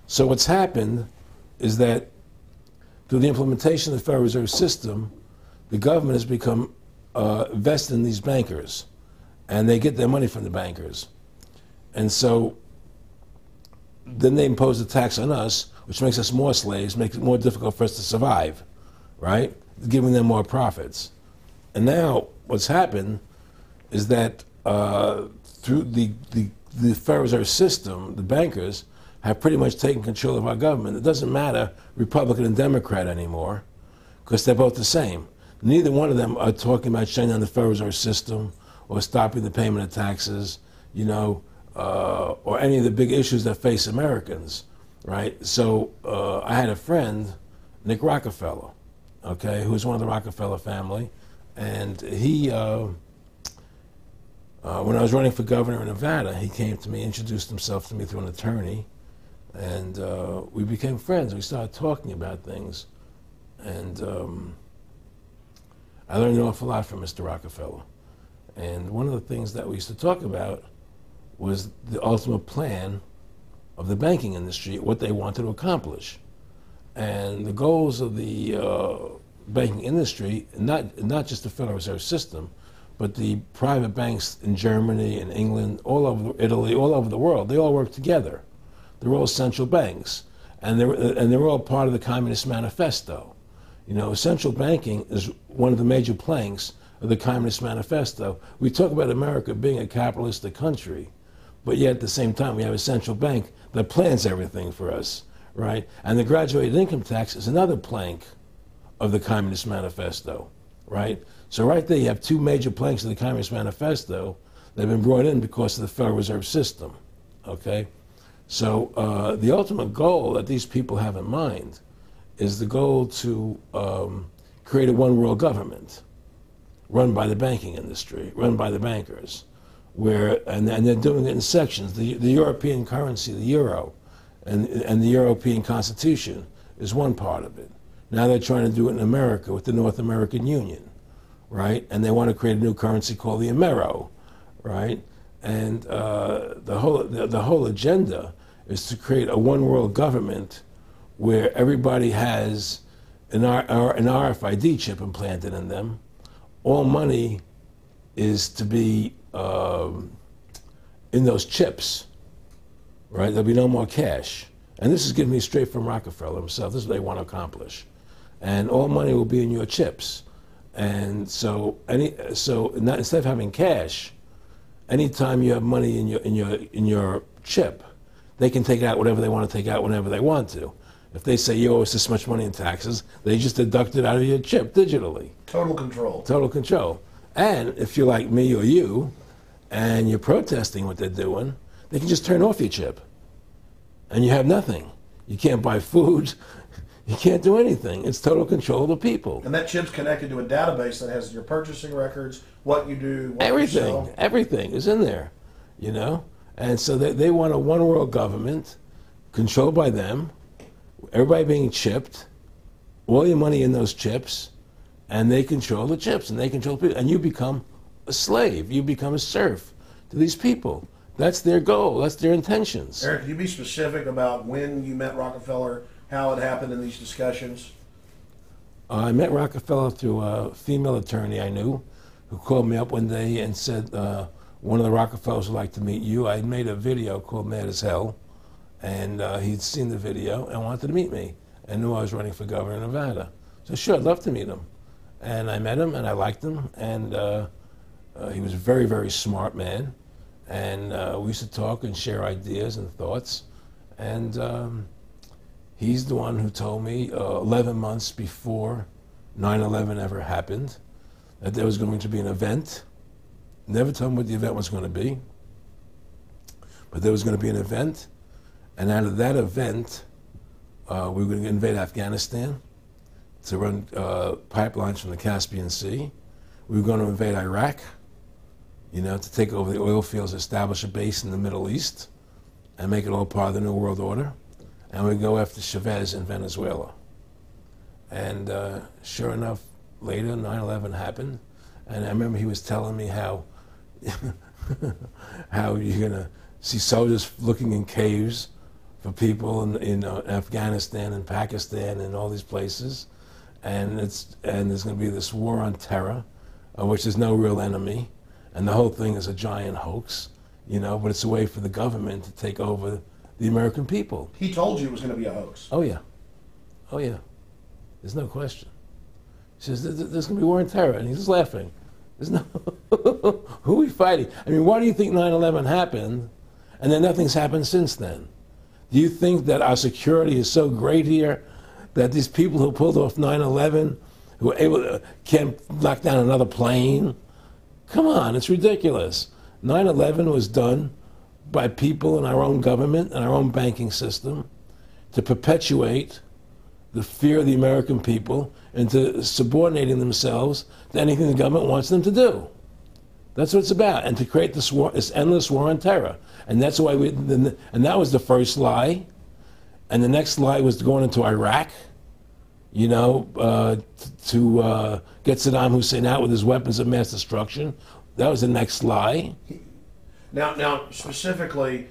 So what's happened is that through the implementation of the Federal Reserve System, the government has become vested in these bankers, and they get their money from the bankers. And so then they impose a tax on us, which makes us more slaves, makes it more difficult for us to survive, right? Giving them more profits. And now what's happened is that through the Federal Reserve System, the bankers have pretty much taken control of our government. It doesn't matter Republican and Democrat anymore, because they're both the same. Neither one of them are talking about shutting down the Federal Reserve System or stopping the payment of taxes, you know, or any of the big issues that face Americans, right? So I had a friend, Nick Rockefeller, okay, who was one of the Rockefeller family, and he, when I was running for governor in Nevada, he came to me, introduced himself to me through an attorney, and we became friends. We started talking about things, and I learned an awful lot from Mr. Rockefeller. And one of the things that we used to talk about was the ultimate plan of the banking industry, what they wanted to accomplish. And the goals of the banking industry, not just the Federal Reserve System, but the private banks in Germany and England, all over Italy, all over the world, they all work together. They're all central banks, and they're all part of the Communist Manifesto. You know, central banking is one of the major planks of the Communist Manifesto. We talk about America being a capitalistic country, but yet at the same time we have a central bank that plans everything for us, right? And the graduated income tax is another plank of the Communist Manifesto, right? So right there you have two major planks of the Communist Manifesto that have been brought in because of the Federal Reserve System, okay? So the ultimate goal that these people have in mind is the goal to create a one-world government run by the banking industry, run by the bankers, and they're doing it in sections. The European currency, the euro, and the European Constitution is one part of it. Now they're trying to do it in America with the North American Union, right? And they want to create a new currency called the Amero, right? And the whole agenda is to create a one-world government where everybody has an RFID chip implanted in them. All money is to be in those chips, right? There'll be no more cash. And this is given me straight from Rockefeller himself. This is what they want to accomplish. And all money will be in your chips. And so instead of having cash, anytime you have money in your chip, they can take out whatever they want to take out whenever they want to. If they say you owe us this much money in taxes, they just deduct it out of your chip digitally. Total control. Total control. And if you're like me or you, and you're protesting what they're doing, they can just turn off your chip. And you have nothing. You can't buy food. You can't do anything. It's total control of the people. And that chip's connected to a database that has your purchasing records, what you do, what everything, you sell. Everything is in there, you know? And so they want a one-world government controlled by them, everybody being chipped, all your money in those chips, and they control the chips, and they control people. And you become a slave. You become a serf to these people. That's their goal. That's their intentions. Eric, can you be specific about when you met Rockefeller, how it happened in these discussions? I met Rockefeller through a female attorney I knew who called me up one day and said, one of the Rockefellers would like to meet you. I had made a video called Mad as Hell, and he'd seen the video and wanted to meet me and knew I was running for governor of Nevada. So sure, I'd love to meet him. And I met him and I liked him, and he was a very, very smart man. And we used to talk and share ideas and thoughts. And he's the one who told me 11 months before 9/11 ever happened that there was going to be an event. Never told me what the event was going to be, but there was going to be an event. And out of that event, we were going to invade Afghanistan to run pipelines from the Caspian Sea. We were going to invade Iraq, you know, to take over the oil fields, establish a base in the Middle East, and make it all part of the New World Order. And we'd go after Chavez in Venezuela. And sure enough, later, 9/11 happened. And I remember he was telling me how how you're going to see soldiers looking in caves for people in Afghanistan and Pakistan and all these places, and there's going to be this war on terror, which is no real enemy, and the whole thing is a giant hoax, but it's a way for the government to take over the American people. He told you it was going to be a hoax. Oh yeah, oh yeah, there's no question. He says there's going to be war on terror, and he's just laughing. There's no who are we fighting? I mean, why do you think 9/11 happened, and then nothing's happened since then? Do you think that our security is so great here that these people who pulled off 9/11, who were able to, can't knock down another plane? Come on, it's ridiculous. 9/11 was done by people in our own government and our own banking system to perpetuate the fear of the American people into subordinating themselves to anything the government wants them to do. That's what it's about, and to create this endless war on terror. And that's why and that was the first lie. And the next lie was going into Iraq, to get Saddam Hussein out with his weapons of mass destruction. That was the next lie. Now, specifically,